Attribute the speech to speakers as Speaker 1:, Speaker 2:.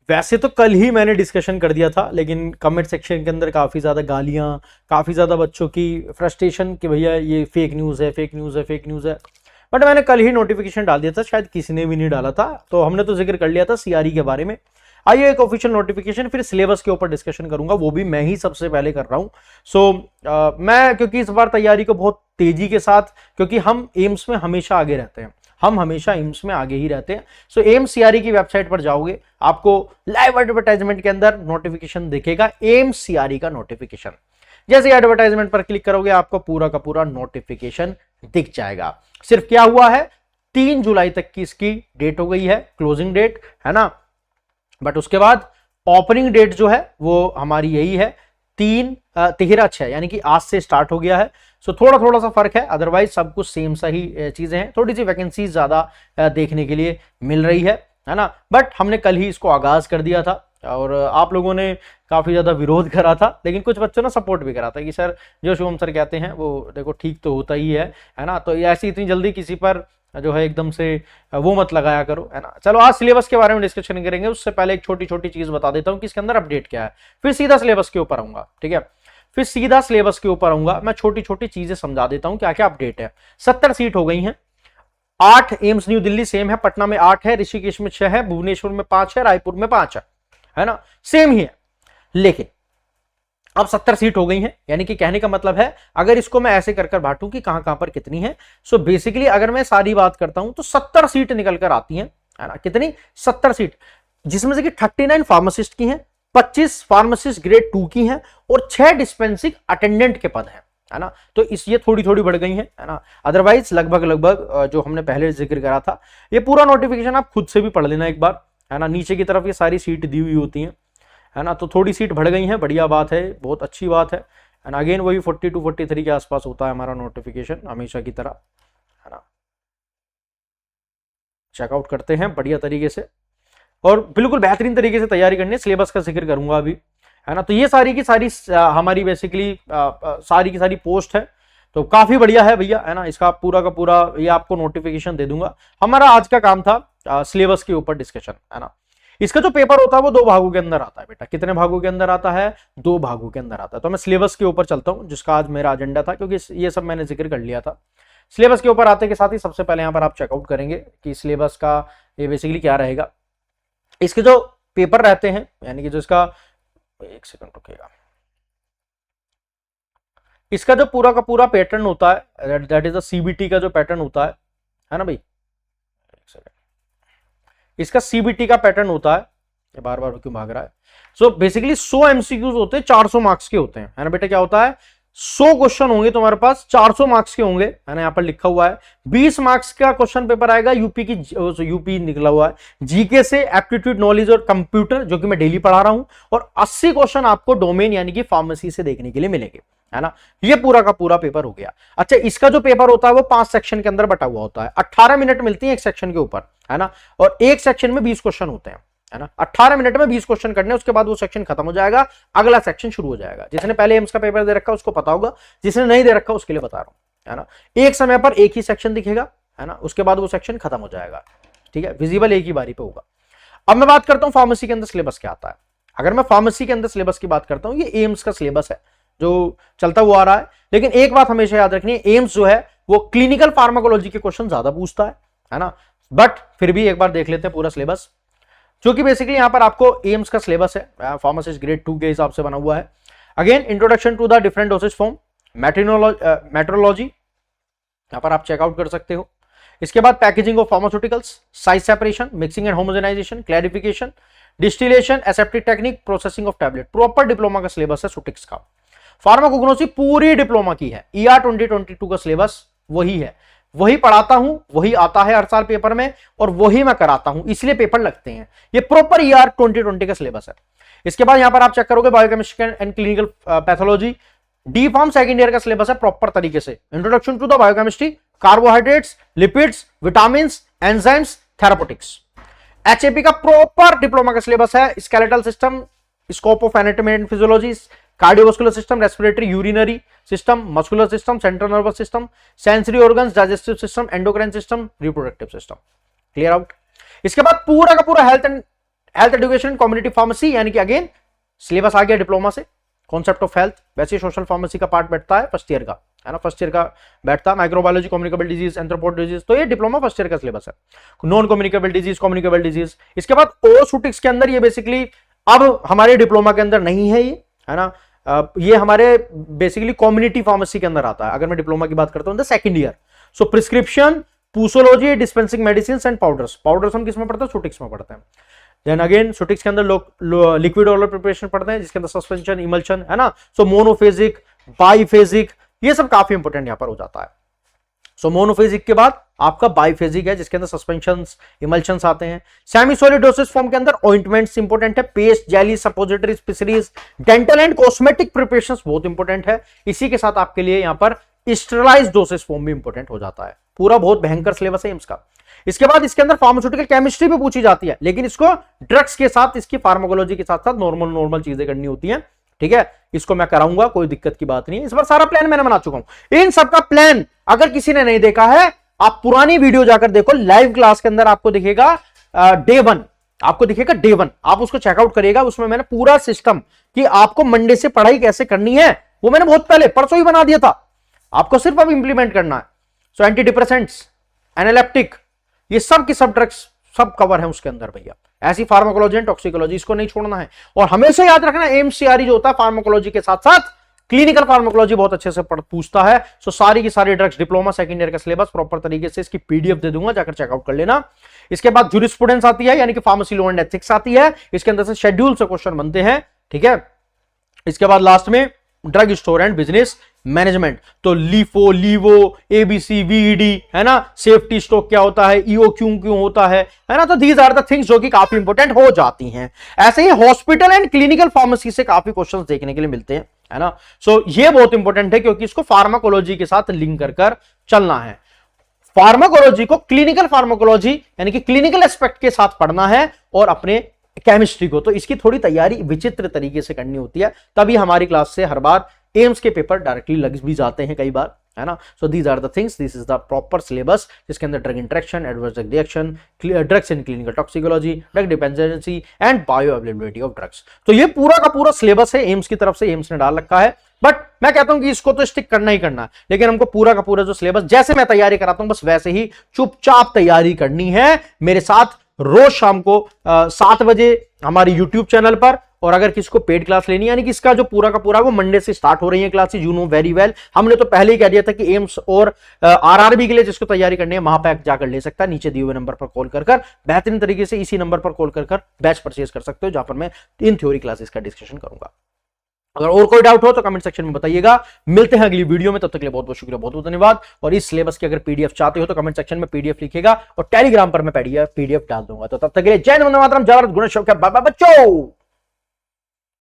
Speaker 1: वैसे तो कल ही मैंने डिस्कशन कर दिया था, लेकिन कमेंट सेक्शन के अंदर काफ़ी ज़्यादा गालियाँ, काफ़ी ज़्यादा बच्चों की फ्रस्ट्रेशन कि भैया ये फेक न्यूज़ है, फेक न्यूज़ है, फेक न्यूज़ है। बट मैंने कल ही नोटिफिकेशन डाल दिया था, शायद किसी ने भी नहीं डाला था, तो हमने तो जिक्र कर लिया था सीआरई के बारे में। आइए एक ऑफिशियल नोटिफिकेशन, फिर सिलेबस के ऊपर डिस्कशन करूंगा, वो भी मैं ही सबसे पहले कर रहा हूँ। मैं क्योंकि इस बार तैयारी को बहुत तेजी के साथ, क्योंकि हम एम्स में हमेशा आगे रहते हैं, हम हमेशा एम्स में आगे ही रहते हैं। सो एम्स सीआरई की वेबसाइट पर जाओगे, आपको लाइव एडवर्टाइजमेंट के अंदर नोटिफिकेशन दिखेगा, एम्स सीआरई का नोटिफिकेशन। जैसे एडवर्टाइजमेंट पर क्लिक करोगे, आपको पूरा का पूरा नोटिफिकेशन दिख जाएगा। सिर्फ क्या हुआ है, 3 जुलाई तक की इसकी डेट हो गई है, क्लोजिंग डेट है ना, बट उसके बाद ओपनिंग डेट जो है वो हमारी यही है 13/6, यानी कि आज से स्टार्ट हो गया है। सो थोड़ा थोड़ा सा फर्क है, अदरवाइज सब कुछ सेम सही चीजें हैं, थोड़ी सी वैकेंसी ज्यादा देखने के लिए मिल रही है ना। बट हमने कल ही इसको आगाज कर दिया था, और आप लोगों ने काफी ज्यादा विरोध करा था, लेकिन कुछ बच्चों ने सपोर्ट भी करा था कि सर जो शुभम सर कहते हैं वो देखो ठीक तो होता ही है ना। तो ऐसी इतनी जल्दी किसी पर जो है एकदम से वो मत लगाया करो, है ना। चलो आज सिलेबस के बारे में डिस्कशन करेंगे, उससे पहले एक छोटी छोटी चीज बता देता हूं कि इसके अंदर अपडेट क्या है, फिर सीधा सिलेबस के ऊपर आऊंगा, ठीक है। फिर सीधा सिलेबस के ऊपर आऊंगा, मैं छोटी छोटी चीजें समझा देता हूं क्या क्या अपडेट है। 70 सीट हो गई हैं, 8 एम्स न्यू दिल्ली सेम है, पटना में 8 है, ऋषिकेश में 6 है, भुवनेश्वर में 5 है, रायपुर में 5 है ना, सेम ही है। लेकिन अब 70 सीट हो गई हैं, यानी कि कहने का मतलब है अगर इसको मैं ऐसे कर बांटूं कि कहां कहां पर कितनी है, सो बेसिकली अगर मैं सारी बात करता हूं तो 70 सीट निकल कर आती हैं, है ना। कितनी? 70 सीट, जिसमें से कि 39 फार्मासिस्ट की हैं, 25 फार्मासिस्ट ग्रेड 2 की हैं, और 6 डिस्पेंसिंग अटेंडेंट के पद हैं, है ना। तो इस ये थोड़ी थोड़ी बढ़ गई है ना। अदरवाइज लगभग लगभग जो हमने पहले जिक्र करा था, ये पूरा नोटिफिकेशन आप खुद से भी पढ़ लेना एक बार, है ना। नीचे की तरफ ये सारी सीट दी हुई होती हैं, है ना। तो थोड़ी सीट बढ़ गई है, बढ़िया बात है, बहुत अच्छी बात है। एंड अगेन वही 42 43 के आसपास होता है हमारा नोटिफिकेशन हमेशा की तरह, है ना। चेकआउट करते हैं बढ़िया तरीके से, और बिल्कुल बेहतरीन तरीके से तैयारी करनी है। सिलेबस का जिक्र करूंगा अभी, है ना। तो ये सारी की सारी हमारी बेसिकली सारी की सारी पोस्ट है, तो काफी बढ़िया है भैया, है ना। इसका पूरा का पूरा ये आपको नोटिफिकेशन दे दूंगा। हमारा आज का काम था सिलेबस के ऊपर डिस्कशन, है ना। इसका जो पेपर होता है वो 2 भागों के अंदर आता है बेटा। कितने भागों के अंदर आता है? 2 भागों के अंदर आता है। तो मैं सिलेबस के ऊपर चलता हूं, जिसका आज मेरा एजेंडा था, क्योंकि ये सब मैंने जिक्र कर लिया था। सिलेबस के ऊपर आते के साथ ही सबसे पहले यहां पर आप चेकआउट करेंगे कि सिलेबस का ये बेसिकली क्या रहेगा। इसके जो पेपर रहते हैं, यानी कि जो इसका, एक सेकंड रुकेगा, इसका जो पूरा का पूरा पैटर्न होता है, दैट इज द सीबीटी का जो पैटर्न होता है ना भाई, एक सेकंड, इसका सीबीटी का पैटर्न होता है, ये बार बार क्यों भाग रहा है। सो बेसिकली 100 एमसीक्यूज होते हैं, 400 मार्क्स के होते हैं, है ना बेटा। क्या होता है? 100 क्वेश्चन होंगे तुम्हारे पास, 400 मार्क्स के होंगे, है ना। यहां पर लिखा हुआ है 20 मार्क्स का क्वेश्चन पेपर आएगा यूपी निकला हुआ है जीके से, एप्टीट्यूड नॉलेज और कंप्यूटर, जो कि मैं डेली पढ़ा रहा हूं, और 80 क्वेश्चन आपको डोमेन यानी कि फार्मेसी से देखने के लिए मिलेंगे, है ना। ये पूरा का पूरा पेपर हो गया। अच्छा, इसका जो पेपर होता है वो 5 सेक्शन के अंदर बटा हुआ होता है, 18 मिनट मिलती है एक सेक्शन के ऊपर, है ना। और एक सेक्शन में 20 क्वेश्चन होते हैं, है ना। 18 मिनट में 20 क्वेश्चन करने, उसके बाद वो सेक्शन खत्म हो जाएगा, अगला सेक्शन शुरू हो जाएगा। जिसने पहले एम्स का पेपर दे रखा उसको पता होगा, जिसने नहीं दे रखा उसके लिए बता रहा हूं, है ना। एक समय पर एक ही सेक्शन दिखेगा, है ना, उसके बाद वो सेक्शन खत्म हो जाएगा, ठीक है। विजिबल एक ही बारी पे होगा। अब मैं बात करता हूं फार्मेसी के अंदर सिलेबस क्या आता है। अगर मैं फार्मेसी के अंदर सिलेबस की बात करता हूं, ये एम्स का सिलेबस है जो चलता हुआ आ रहा है। लेकिन एक बात हमेशा याद रखनी है, एम्स जो है वो क्लिनिकल फार्माकोलॉजी के क्वेश्चन ज्यादा पूछता है ना। बट फिर भी एक बार देख लेते हैं पूरा सिलेबस, जो कि बेसिकली यहां पर आपको एम्स का सिलेबस है, फार्मासिस्ट ग्रेड 2 के हिसाब से बना हुआ है। Again introduction to the different dosage form, metrology यहां पर आप चेकआउट कर सकते हो। इसके बाद packaging of pharmaceuticals, size separation, mixing and homogenization, clarification, distillation, aseptic technique, processing of tablet, proper diploma का सिलेबस है सुटिक्स का। फार्माकोग्नोसी पूरी डिप्लोमा की है, ईआर 2022 का सिलेबस वही है, वही पढ़ाता हूं, वही आता है हर साल पेपर में, और वही मैं कराता हूं, इसलिए पेपर लगते हैं। ये प्रॉपर ईआर 2020 का सिलेबस है। इसके बाद यहां पर आप चेक करोगे biochemistry and clinical pathology, D pharm second year का सिलेबस है प्रॉपर तरीके से। Introduction to the biochemistry, carbohydrates, lipids, vitamin, enzymes, therapeutics. HAP का प्रॉपर डिप्लोमा का सिलेबस है, skeletal system, scope of anatomy and physiology, cardiovascular system, respiratory urinary system, muscular system, central nervous system, sensory organs, digestive system, endocrine system, reproductive system. Clear out. इसके बाद पूरा का पूरा health and health education community pharmacy, यानी कि again syllabus आ गया diploma से, concept of health, वैसे सोशल फार्मेसी का पार्ट बैठता है फर्स्ट ईयर का, है ना, फर्स्ट ईयर का बैठता है, माइक्रोबायोलॉजी, कम्युनिकेबल डिजीज, एंथ्रोपोड डिजीज, तो ये डिप्लोमा फर्स्ट ईयर का सिलेबस है। Non communicable disease, communicable disease, इसके बाद ओसूटिक्स के अंदर ये बेसिकली अब हमारे डिप्लोमा के अंदर नहीं है ये, है ना, ये हमारे बेसिकली कम्युनिटी फार्मेसी के अंदर आता है अगर मैं डिप्लोमा की बात करता हूं second year. So prescription, posology, dispensing medicine and powders, powders हम किस में पढ़ते हैं, सूटिक्स में पढ़ते हैं। देन अगेन सूटिक्स के अंदर लिक्विड ऑयल प्रिपरेशन पढ़ते हैं जिसके अंदर सस्पेंशन, इमल्शन, है ना। सो मोनोफेजिक, बाईफेजिक, ये सब काफी इंपॉर्टेंट यहां पर हो जाता है। सो मोनोफेजिक के बाद आपका बाईफेजिक है जिसके अंदर सस्पेंशंस, इमल्शंस आते हैं। सेमी सॉलिड डोसेज फॉर्म के अंदर ऑइंटमेंट्स इंपॉर्टेंट है, paste, jelly, suppository, pessaries, dental and cosmetic preparations बहुत इंपॉर्टेंट है। इसी के साथ आपके लिए यहां पर स्टेरलाइज्ड डोसेज फॉर्म भी इंपॉर्टेंट हो जाता है। पूरा बहुत भयंकर सिलेबस है एम्स का। इसके बाद इसके अंदर फार्मास्यूटिकल केमिस्ट्री भी पूछी जाती है, लेकिन इसको ड्रग्स के साथ, इसकी फार्माकोलॉजी के साथ साथ नॉर्मल चीजें करनी होती हैं, ठीक है। इसको मैं कराऊंगा, कोई दिक्कत की बात नहीं है। इस बार सारा प्लान मैंने बना चुका हूं। इन सबका प्लान अगर किसी ने नहीं देखा है, आप पुरानी वीडियो जाकर देखो, लाइव क्लास के अंदर आपको दिखेगा डे 1, आपको दिखेगा डे 1, आप उसको चेकआउट करिएगा। उसमें मैंने पूरा सिस्टम कि आपको मंडे से पढ़ाई कैसे करनी है वो मैंने बहुत पहले परसों ही बना दिया था, आपको सिर्फ अब इंप्लीमेंट करना है। सो एंटी डिप्रेसेंट्स, एनालिप्टिक, ये सब की सब ड्रग्स सब कवर है उसके अंदर भैया। ऐसी फार्माकोलॉजी एंड टॉक्सिकोलॉजी, इसको नहीं छोड़ना है। और हमेशा याद रखना एमसीआरई जो होता है फार्माकोलॉजी के साथ साथ क्लिनिकल फार्माकोलॉजी बहुत अच्छे से पूछता है। सो सारी की सारी ड्रग्स डिप्लोमा सेकंड ईयर का सिलेबस प्रॉपर तरीके से, इसकी पीडीएफ दे दूंगा, जाकर चेकआउट कर लेना। इसके बाद ज्यूरिस्प्रूडेंस आती है, यानी कि फार्मेसी लॉ एंड एथिक्स आती है, इसके अंदर से शेड्यूल से क्वेश्चन बनते हैं, ठीक है। इसके बाद लास्ट में drug store and business management, तो लीफो, लीवो, एबीसी, वीईडी, है ना, सेफ्टी स्टॉक क्या होता है, ईओ क्यों होता है ना। तो दीज आर द थिंग्स जो कि काफी इंपॉर्टेंट हो जाती हैं। ऐसे ही हॉस्पिटल एंड क्लिनिकल फार्मेसी से काफी क्वेश्चंस देखने के लिए मिलते हैं, है ना। सो ये बहुत इंपॉर्टेंट है क्योंकि इसको फार्माकोलॉजी के साथ लिंक कर चलना है। फार्माकोलॉजी को क्लिनिकल फार्माकोलॉजी यानी कि क्लिनिकल एस्पेक्ट के साथ पढ़ना है और अपने केमिस्ट्री को, तो इसकी थोड़ी तैयारी विचित्र तरीके से करनी होती है, तभी हमारी क्लास से हर बार एम्स के पेपर डायरेक्टली लग भी जाते हैं कई बार, है ना। So these are the things, this is the proper syllabus जिसके अंदर drug interaction, adverse reaction, drugs in clinical toxicology, drug dependency and bioavailability of drugs. तो ये पूरा का पूरा सिलेबस है एम्स की तरफ से, एम्स ने डाल रखा है। बट मैं कहता हूं कि इसको तो स्टिक करना ही करना है, लेकिन हमको पूरा का पूरा जो सिलेबस जैसे मैं तैयारी कराता हूं बस वैसे ही चुपचाप तैयारी करनी है मेरे साथ रोज शाम को 7 बजे हमारी यूट्यूब चैनल पर। और अगर किसी को पेड क्लास लेनी है, यानी कि इसका जो पूरा का पूरा वो मंडे से स्टार्ट हो रही है classes, you know very well. हमने तो पहले ही कह दिया था कि एम्स और आरआरबी के लिए जिसको तैयारी करनी है वहां पर जाकर ले सकता है, नीचे दिए हुए नंबर पर कॉल कर बेहतरीन तरीके से इसी नंबर पर कॉल कर बैच परचेज कर सकते हो, जहां पर मैं इन थ्योरी क्लासेस का डिस्कशन करूंगा। अगर और कोई डाउट हो तो कमेंट सेक्शन में बताइएगा। मिलते हैं अगली वीडियो में, तब तक के लिए बहुत बहुत शुक्रिया, बहुत बहुत धन्यवाद। और इस सिलेबस की अगर पीडीएफ चाहते हो तो कमेंट सेक्शन में पीडीएफ लिखिएगा और टेलीग्राम पर मैं पीडीएफ डाल दूंगा। तो तब तक के लिए जय हिंद, वंदे मातरम, जय भारत, गुणेश, बाय बाय बच्चों।